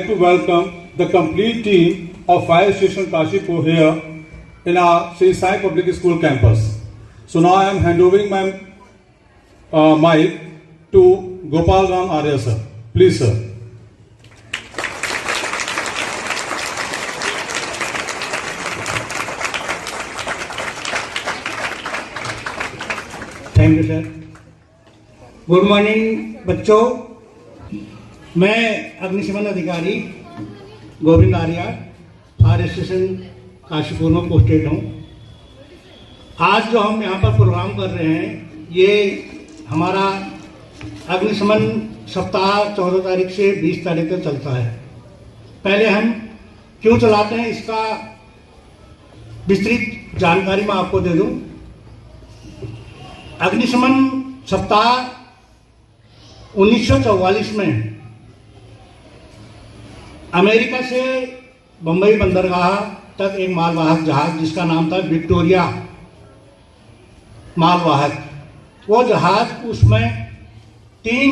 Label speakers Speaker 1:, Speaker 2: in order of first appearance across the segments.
Speaker 1: to welcome the complete team of Fire Station Kashipur here in our Sri Sai Public School campus. So now I am handovering my mic to Gopal Ram Arya sir. Please sir.
Speaker 2: Thank you sir. Good morning बच्चों, मैं अग्निशमन अधिकारी Govind Arya fire station Kashipur में posted हूँ। आज जो हम यहाँ पर प्रोग्राम कर रहे हैं ये हमारा अग्निशमन सप्ताह 14 तारीख से 20 तारीख तक चलता है। पहले हम क्यों चलाते हैं इसका विस्तृत जानकारी मैं आपको दे दूँ। अग्निशमन सप्ताह 1944 में अमेरिका से बंबई बंदरगाह तक एक मालवाहक जहाज जिसका नाम था विक्टोरिया मालवाहक, वो जहाज उसमें 3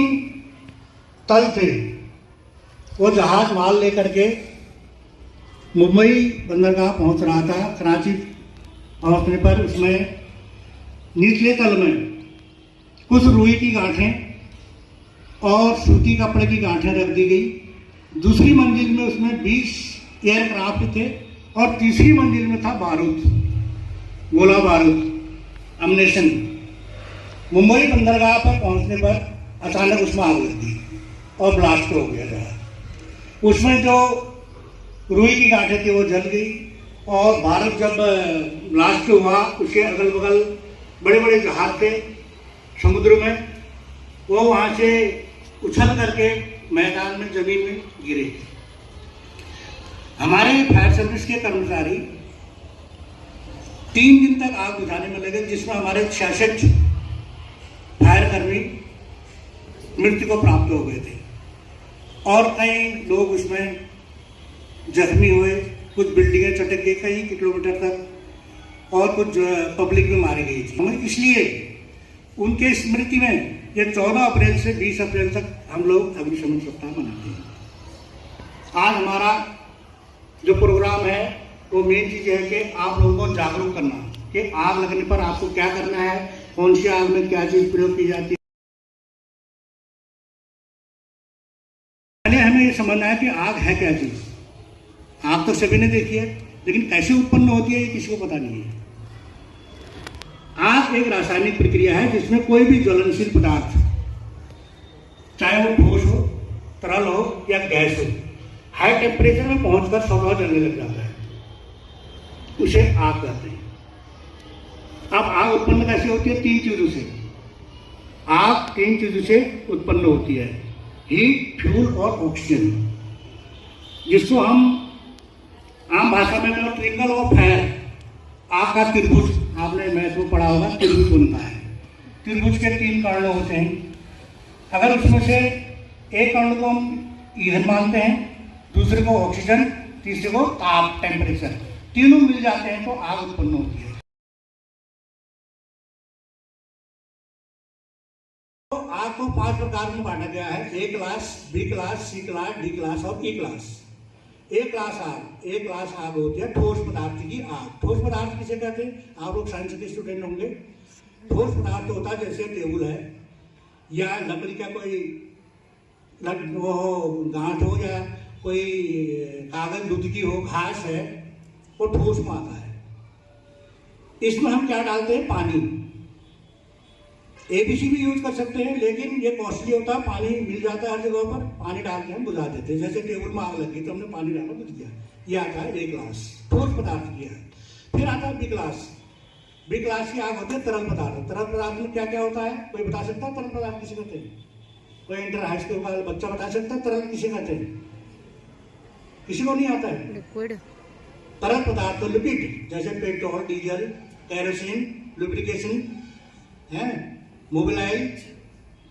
Speaker 2: तल थे। वो जहाज माल लेकर के मुंबई बंदरगाह पहुंच रहा था। कराची पहुंचने पर उसमें निचले तल में कुछ रुई की गांठें और सूती कपड़े की गांठें रख दी गई। दूसरी मंजिल में उसमें 20 एयरक्राफ्ट थे और तीसरी मंजिल में था बारूद, गोला बारूद, अम्युनिशन। मुंबई बंदरगाह पर पहुंचने पर अचानक उसमें आग लग गई और ब्लास्ट हो गया जहाज। उसमें जो रुई की गांठें थी वो जल गई और बारूद जब ब्लास्ट हुआ उसके अगल बगल बड़े बड़े जहाज थे समुद्र में, वो वहाँ से उछल करके मैदान में जमीन में गिरे। हमारे फायर सर्विस के कर्मचारी 3 दिन तक आग बुझाने में लगे, जिसमें हमारे 66 फायर कर्मी मृत्यु को प्राप्त हो गए थे और कई लोग उसमें जख्मी हुए। कुछ बिल्डिंगें चटक गई कई किलोमीटर तक और कुछ पब्लिक भी मारी गई थी। हम इसलिए उनके स्मृति में ये 14 अप्रैल से 20 अप्रैल तक हम लोग अग्निशमन सप्ताह मनाते हैं। आज हमारा जो प्रोग्राम है वो मेन चीज़ है कि आप लोगों को जागरूक करना कि आग लगने पर आपको क्या करना है, कौन सी आग में क्या चीज़ प्रयोग की जाती है। पहले हमें ये समझना है कि आग है क्या चीज़। आग तो सभी ने देखी है, लेकिन कैसे उत्पन्न होती है ये किसी को पता नहीं है। आग एक रासायनिक प्रक्रिया है जिसमें कोई भी ज्वलनशील पदार्थ, चाहे वो ठोस हो, तरल हो या गैस हो, हाई टेम्परेचर में पहुंचकर स्वतः जलने लग जाता है, उसे आग कहते हैं। अब आग उत्पन्न कैसे होती है? 3 चीजों से। आग 3 चीजों से उत्पन्न होती है, हीट, फ्यूल और ऑक्सीजन, जिसको हम आम भाषा में ट्रिंगल ऑफ फायर, आग का त्रिभुज, आपने मैथ में पढ़ा होगा, त्रिभुज बनता है। त्रिभुज के 3 कर्ण होते हैं। अगर उसमें से एक कर्ण को हम ईंधन मानते हैं, दूसरे को ऑक्सीजन, तीसरे को ताप, टेम्परेचर, तीनों मिल जाते हैं तो आग उत्पन्न होती है। तो आग को 5 प्रकार में बांटा गया है: A class, B class, C class, D class और E क्लास। ए क्लास आग होती है ठोस पदार्थ की आग। ठोस पदार्थ किसे कहते हैं? आप लोग साइंस के स्टूडेंट होंगे। ठोस पदार्थ होता है जैसे टेबल है या लकड़ी का कोई वो गांठ हो या कोई कागज दूध की हो, घास है, वो ठोस में आता है। इसमें हम क्या डालते हैं? पानी। एबीसी भी यूज कर सकते हैं, लेकिन ये कॉस्टली होता है। पानी मिल जाता है हर जगह पर, पानी डाल के हम बुझा देते हैं। जैसे टेबल में आग लगी तो हमने पानी डाला, बुझ गया। ये आता है ए क्लास, ठोस पदार्थ की आग। फिर आता है बी क्लास। बी क्लास की आग होती है तरल पदार्थ। तरल पदार्थ में क्या क्या होता है? कोई बता सकता है तरल पदार्थ किसे कहते हैं? कोई इंटर हाई स्कूल का बच्चा बता सकता है तरल किसे कहते हैं? किसी को नहीं आता है? लिक्विड। तरल पदार्थ तो लिक्विड, जैसे पेट्रोल, डीजल, केरोसिन, लुब्रिकेशन है, मोबिलाइल,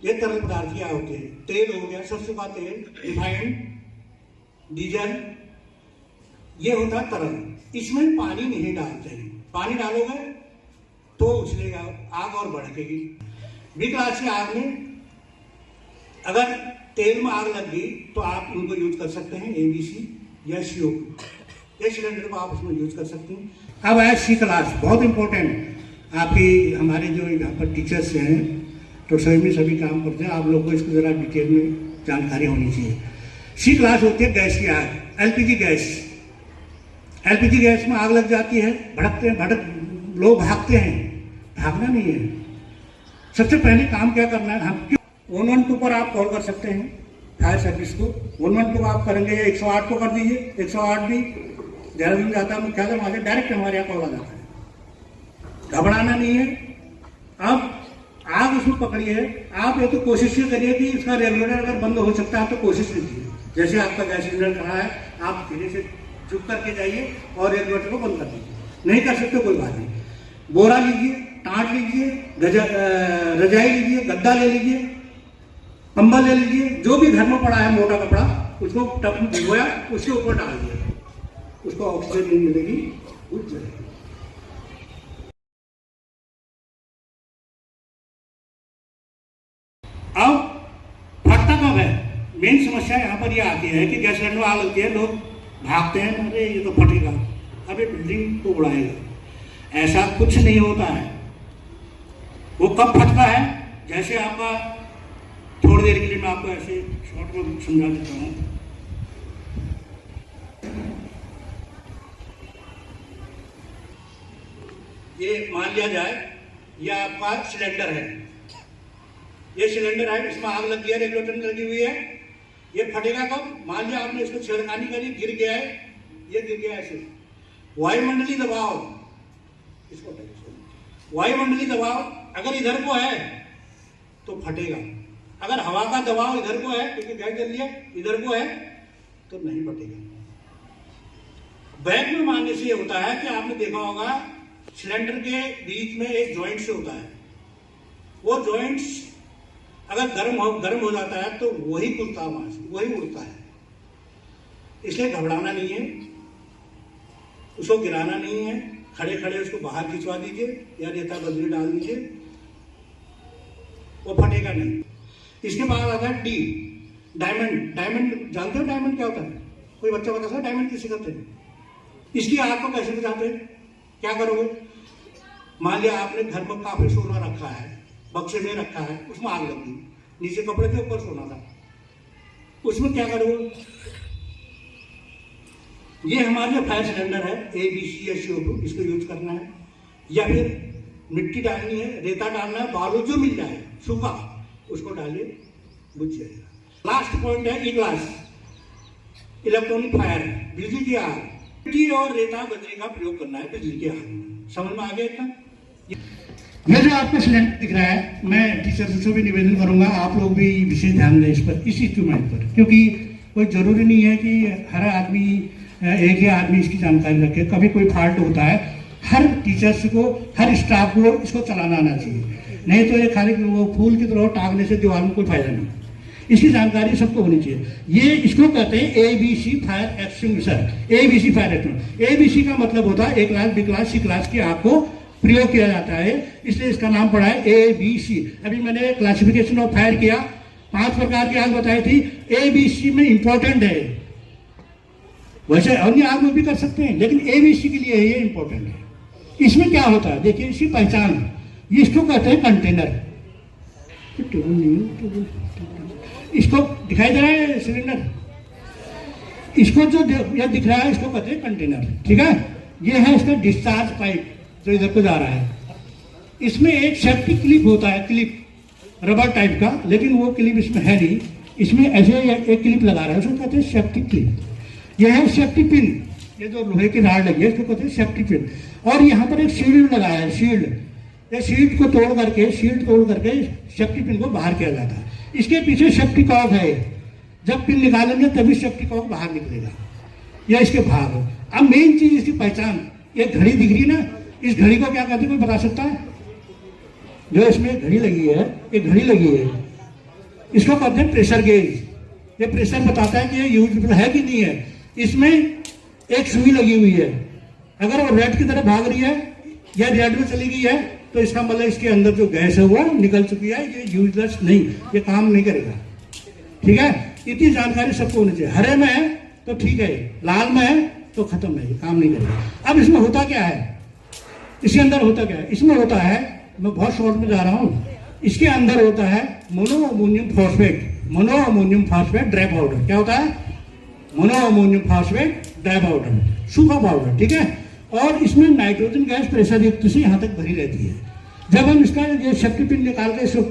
Speaker 2: ये तरल पदार्थ क्या होते हैं। तेल हो गया, सरसों का तेल, रिफाइंड, डीजल, ये होता है तरल। इसमें पानी नहीं डालते हैं। पानी डालोगे तो उछलेगा, आग और भड़केगी। बी क्लास की आग में अगर तेल में आग लग गई तो आप उनको यूज कर सकते हैं ABC या CO, ये सिलेंडर को आप उसमें यूज कर सकते हैं। अब है C क्लास, बहुत इंपॉर्टेंट। आपकी हमारे जो यहाँ पर टीचर्स हैं तो सभी में सभी काम करते हैं, आप लोग को इसको जरा डिटेल में जानकारी होनी चाहिए। C क्लास होती है गैस की आग, LPG गैस। LPG गैस में आग लग जाती है, भड़कते हैं, लोग भागते हैं, भागना नहीं है। सबसे पहले काम क्या करना है, हम 112 पर आप कॉल कर सकते हैं फायर सर्विस को। 112 आप करेंगे या 108 को कर दीजिए। 108 भी देहरादून जाता है मुख्यालय, वहाँ से डायरेक्ट हमारे यहाँ कॉल आ जाता है। घबराना नहीं है। अब आग उसमें पकड़ी है, आप ये तो कोशिश ये करिए कि इसका रेगुलेटर अगर बंद हो सकता है तो कोशिश कीजिए। जैसे आपका गैस सिलेंडर खड़ा है, आप धीरे से चुप करके जाइए और रेगुलेटर को बंद कर दीजिए। नहीं कर सकते कोई बात नहीं, बोरा लीजिए, टाट लीजिए, रजाई लीजिए, गद्दा ले लीजिए, कंबल ले लीजिए, जो भी घर में पड़ा है मोटा कपड़ा, उसको टब में भिगोया, उसके ऊपर डाल दिया, उसको ऑक्सीजन नहीं मिलेगी, बुझ जाएगी। अब फटता कब है, मेन समस्या यहाँ पर यह आती है कि गैस सिलेंडर में आग लगती है, लोग भागते हैं, अरे ये तो फटेगा, अरे बिल्डिंग को उड़ाएगा। ऐसा कुछ नहीं होता है। वो कब फटता है, जैसे आपका थोड़ी देर के लिए मैं आपको ऐसे शॉर्ट में समझा देता हूँ। ये मान लिया जाए ये आपका सिलेंडर है, ये सिलेंडर है, इसमें आग लग गया, रेगुलेटर में लगी हुई है। ये फटेगा कब, मान लिया आपने इसको छेड़खानी करी, गिर गया है, ये गिर गया ऐसे। वायुमंडलीय दबाव, इसको वायुमंडलीय दबाव अगर इधर को है तो फटेगा, अगर हवा का दबाव इधर को है, क्योंकि गैस जल लिया, इधर को है तो नहीं फटेगा। बैग में मारने से ये होता है कि आपने देखा होगा सिलेंडर के बीच में एक जॉइंट से होता है, वो जॉइंट्स अगर गर्म हो जाता है तो वही खुलता है, वहां से वही उड़ता है। इसलिए घबराना नहीं है, उसको गिराना नहीं है, खड़े खड़े उसको बाहर खिंचवा दीजिए या रेता बजरी डाल दीजिए, वो फटेगा नहीं। इसके बाद आता है डी, डायमंड। डायमंड जानते हो डायमंड क्या होता है? कोई बच्चा बता सकता है डायमंड किसे कहते हैं? इसकी आग को कैसे बुझाते हैं, क्या करोगे? मान लिया आपने घर में काफी सोना रखा है, बक्से में रखा है, उसमें आग लगी, नीचे कपड़े के ऊपर सोना था, उसमें क्या करोगे? ये हमारा जो फायर सिलेंडर है ABC या CO2, इसको यूज करना है, या फिर मिट्टी डालनी है, रेता डालना है, बालू जो मिल जाए सूखा उसको डालिए, बुझ जाएगा। लास्ट पॉइंट है ई क्लास, इलेक्ट्रॉनिक फायर, बिजली की आग। मिट्टी और रेता बजरी का प्रयोग करना है बिजली की आग में। समझ में आ गया इतना? ये जो आपका सिलेंडर दिख रहा है, मैं टीचर से भी निवेदन करूंगा आप लोग भी विशेष ध्यान दें इस पर, इस इक्विपमेंट पर, क्योंकि कोई जरूरी नहीं है कि हर आदमी एक ही आदमी इसकी जानकारी रखे। कभी कोई फॉल्ट होता है, हर टीचर्स को, हर स्टाफ को इसको चलाना आना चाहिए, नहीं तो ये खाली वो फूल की तरह टांगने से दीवार में कोई फायदा नहीं। इसकी जानकारी सबको होनी चाहिए। ये इसको कहते हैं ABC fire extinguisher, ABC fire extinguisher. ABC का मतलब होता है A class, B class, C class की आग को प्रयोग किया जाता है, इसलिए इसका नाम पड़ा है ABC। अभी मैंने क्लासिफिकेशन ऑफ फायर किया, 5 प्रकार की आग बताई थी, ABC में इंपॉर्टेंट है। वैसे अन्य आग में भी कर सकते हैं, लेकिन ABC के लिए ये इंपॉर्टेंट है। इसमें क्या होता है देखिए, इसकी पहचान, इसको कहते हैं कंटेनर। इसको दिखाई दे रहा है सिलेंडर, इसको जो यह दिख रहा है इसको कहते हैं कंटेनर, ठीक है। ये है इसका डिस्चार्ज पाइप जो इधर को जा रहा है। इसमें एक सेफ्टी क्लिप होता है, क्लिप रबर टाइप का, लेकिन वो क्लिप इसमें है नहीं, इसमें ऐसे एक क्लिप लगा रहा है, उसको कहते हैं सेफ्टी क्लिप। यह है सेफ्टी पिन, ये जो लोहे की राड लगी है इसको कहते हैं सेफ्टी पिन। और यहाँ पर एक शील्ड लगाया है, शील्ड, ये शील्ड को तोड़ करके सेफ्टी पिन को बाहर किया जाता है। इसके पीछे सेफ्टी कॉक है, जब पिन निकालेंगे तभी सेफ्टी कॉक बाहर निकलेगा, या इसके भाग। अब मेन चीज इसकी पहचान, ये घड़ी दिख रही ना, इस घड़ी को क्या कहते हैं, कोई बता सकता है? जो इसमें घड़ी लगी है, ये घड़ी लगी है, इसको कहते हैं प्रेशर गेज। ये प्रेशर बताता है कि ये यूजफुल है कि नहीं है। इसमें एक सुई लगी हुई है, अगर वो रेड की तरफ भाग रही है या रेड में चली गई है तो इसका मतलब इसके अंदर जो गैस है वो निकल चुकी है, ये यूजलेस नहीं, ये काम नहीं करेगा, ठीक है, इतनी जानकारी सबको होनी चाहिए। हरे में है तो ठीक है, लाल में है तो खत्म है, काम नहीं करेगा। अब इसमें होता क्या है, इसके अंदर होता क्या है, इसमें होता है, मैं बहुत शॉर्ट में जा रहा हूँ, इसके अंदर होता है मोनोअमोनियम फॉस्फेट ड्राई पाउडर। क्या होता है, मोनोअमोनियम फॉस्फेट ड्राई पाउडर, सूखा पाउडर, ठीक है। और इसमें नाइट्रोजन गैस प्रेशर युक्त से यहाँ तक भरी रहती है। जब हम इसका ये शक्ति पिन निकाल के इसको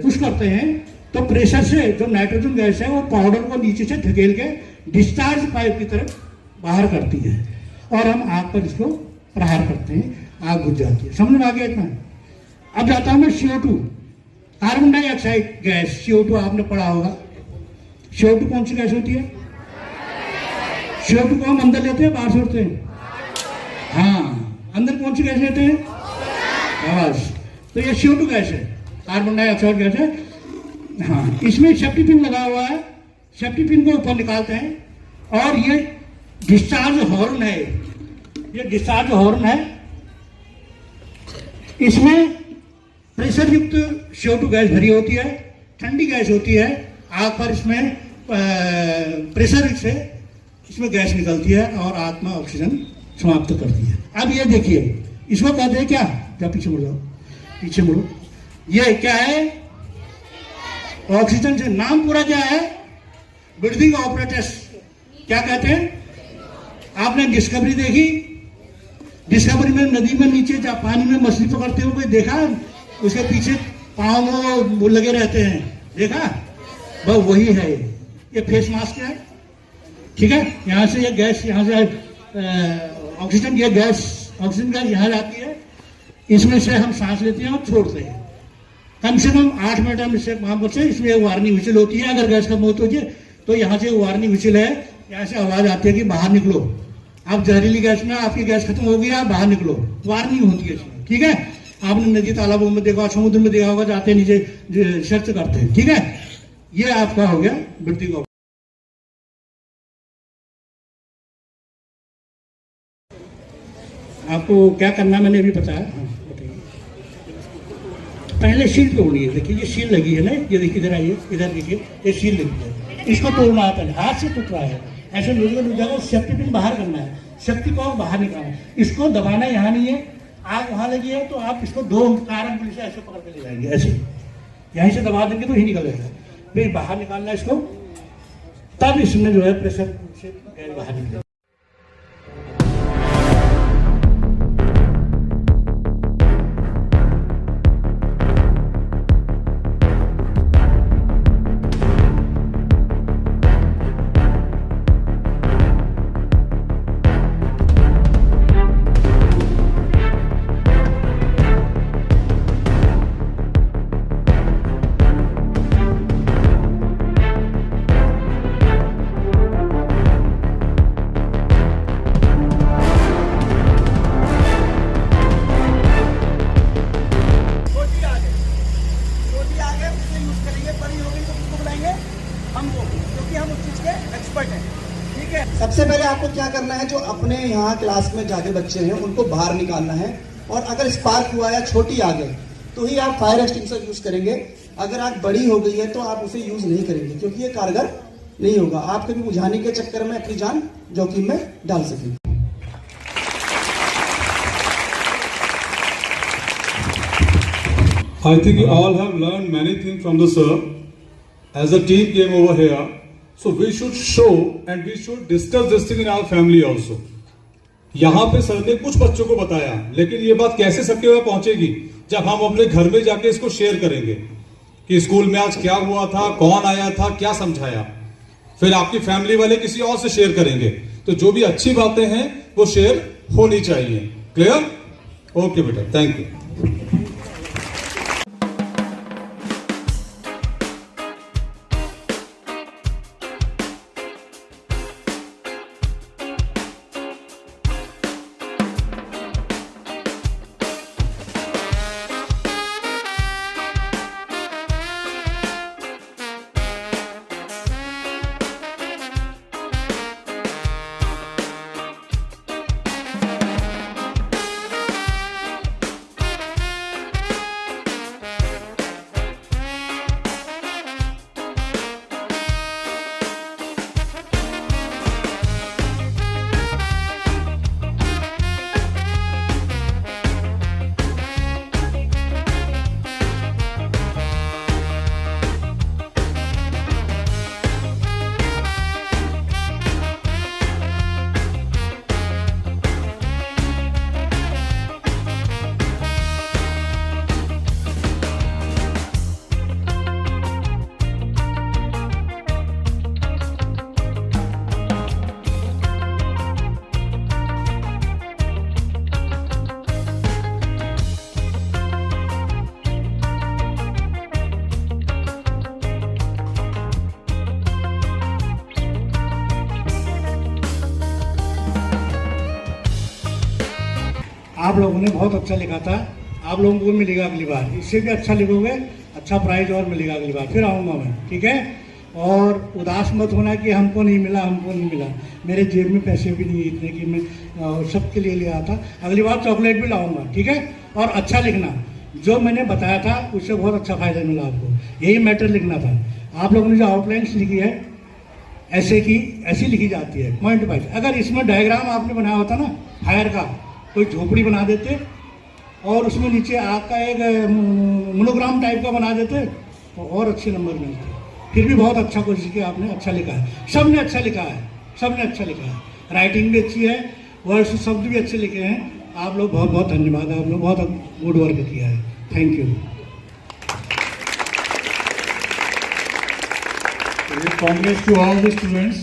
Speaker 2: पुश करते हैं तो प्रेशर से जो नाइट्रोजन गैस है वो पाउडर को नीचे से धकेल के डिस्चार्ज पाइप की तरफ बाहर करती है और हम आग पर इसको प्रहार करते हैं, आग बुझ जाती है। समझ में आ गया इतना? अब जाता हूं मैं CO2, carbon dioxide gas. CO2 आपने पढ़ा होगा। CO2 कौन सी गैस होती है? CO2 को हम अंदर लेते हैं, बाहर छोड़ते हैं? हाँ, अंदर कौन सी गैस लेते हैं? बस, तो ये CO2 गैस है, कार्बन डाइऑक्साइड गैस है। हाँ, इसमें सेफ्टी पिन लगा हुआ है, सेफ्टी पिन को ऊपर निकालते हैं और ये डिस्चार्ज हॉर्न है, ये डिस्चार्ज हॉर्न है। इसमें प्रेशर युक्त CO2 गैस भरी होती है, ठंडी गैस होती है। आग पर इसमें प्रेशर से इसमें गैस निकलती है और आग में ऑक्सीजन समाप्त करती है। अब ये देखिए, इसको कहते हैं क्या, जब पीछे मुड़ जाओ, पीछे मुड़ो, ये क्या है, ऑक्सीजन से। नाम पूरा क्या है, ब्रीथिंग ऑपरेटर्स। क्या कहते हैं? आपने डिस्कवरी देखी? डिस्कवरी में नदी में नीचे जा पानी में मछली पकड़ते हुए कोई देखा? उसके पीछे पाँव में वो लगे रहते हैं, देखा? बस वही है ये फेस मास्क है, ठीक है। यहाँ से ये गैस, यहाँ से ऑक्सीजन, ये गैस, ऑक्सीजन गैस यहाँ जाती है, इसमें से हम सांस लेते हैं और छोड़ते हैं। कम से कम 8 मिनट हम इससे काम करते हैं। इसमें वार्निंग विजिल होती है, अगर गैस का मौत हो जाए तो यहाँ से वार्निंग विजिल है, यहाँ से आवाज आती है कि बाहर निकलो, आप जहरीली गैस में, आपकी गैस खत्म हो गई, आप बाहर निकलो, वार्निंग होती है इसमें, ठीक है। आपने नदी तालाबों में देखा, समुद्र में देखा होगा, जाते नीचे सर्च करते हैं, ठीक है। ये आपका हो गया ब्रीथिंग ऑपरेशन। आपको क्या करना मैंने अभी बताया। पहले सील तोड़नी है, देखिए ये सील लगी है ना, ये देखिए इधर आइए, इधर देखिए ये सील लगी है, इसको तोड़ना है। पहले हाथ से टूट रहा है, ऐसे लूज जाएगा, शक्ति पिन बाहर करना है, शक्ति को बाहर निकालना है, इसको दबाना यहाँ नहीं है, आग वहाँ लगी है तो आप इसको 2 कारण पुलिस ऐसे पकड़ के ले जाएंगे, ऐसे यहीं से दबा देंगे तो ही निकल जाएगा, फिर बाहर निकालना है इसको, तब इसमें जो है प्रेशर से गैस बाहर निकलेगा।
Speaker 3: सबसे पहले आपको क्या करना है, जो अपने यहाँ क्लास में जाके बच्चे हैं उनको बाहर निकालना है, और अगर स्पार्क हुआ या छोटी आग है तो ही आप फायर एक्सटिंग्विशर यूज करेंगे। अगर आग बड़ी हो गई है तो आप उसे यूज नहीं करेंगे, क्योंकि ये कारगर नहीं होगा, आप कभी बुझाने के चक्कर में अपनी जान जोखिम में डाल सकेंगे।
Speaker 1: I think you all have learned many things from the sir. As a team came over here, so we should show and we should discuss this thing in our family also. यहाँ पे sir ने कुछ बच्चों को बताया, लेकिन ये बात कैसे सबके वहाँ पहुंचेगी जब हम अपने घर में जाके इसको शेयर करेंगे कि स्कूल में आज क्या हुआ था, कौन आया था, क्या समझाया। फिर आपकी फैमिली वाले किसी और से शेयर करेंगे, तो जो भी अच्छी बातें हैं वो शेयर होनी चाहिए। क्लियर? ओके बेटा, थैंक यू।
Speaker 2: आप लोगों ने बहुत अच्छा लिखा था, आप लोगों को मिलेगा अगली बार, इससे भी अच्छा लिखोगे, अच्छा प्राइज और मिलेगा अगली बार, फिर आऊँगा मैं, ठीक है। और उदास मत होना कि हमको नहीं मिला, हमको नहीं मिला, मेरे जेब में पैसे भी नहीं इतने कि मैं सबके लिए ले आता, अगली बार चॉकलेट भी लाऊंगा, ठीक है। और अच्छा लिखना, जो मैंने बताया था उससे बहुत अच्छा फायदा मिला आपको, यही मैटर लिखना था। आप लोगों ने जो आउटलाइंस लिखी है ऐसी लिखी जाती है पॉइंट वाइज। अगर इसमें डायग्राम आपने बनाया होता ना फायर का, कोई झोपड़ी बना देते और उसमें नीचे आग का एक मोनोग्राम टाइप का बना देते तो और अच्छे नंबर मिलते। फिर भी बहुत अच्छा कोशिश किया आपने, अच्छा लिखा है, सबने अच्छा लिखा है, सबने अच्छा लिखा है, राइटिंग भी अच्छी है, वर्ड्स शब्द भी अच्छे लिखे हैं। आप लोग बहुत बहुत धन्यवाद, आप लोग बहुत गुड वर्क किया है, thank you.
Speaker 1: Congrats to all the students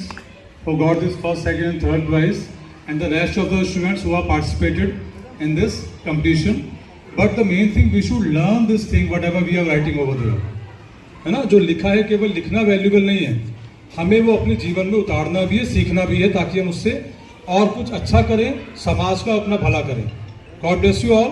Speaker 1: who got this first, second and third prize and the rest of the students who have participated in this competition. But the main thing, we should learn this thing whatever we are writing over there. है ना, जो लिखा है केवल लिखना valuable नहीं है, हमें वो अपने जीवन में उतारना भी है, सीखना भी है, ताकि हम उससे और कुछ अच्छा करें, समाज का अपना भला करें। God bless you all.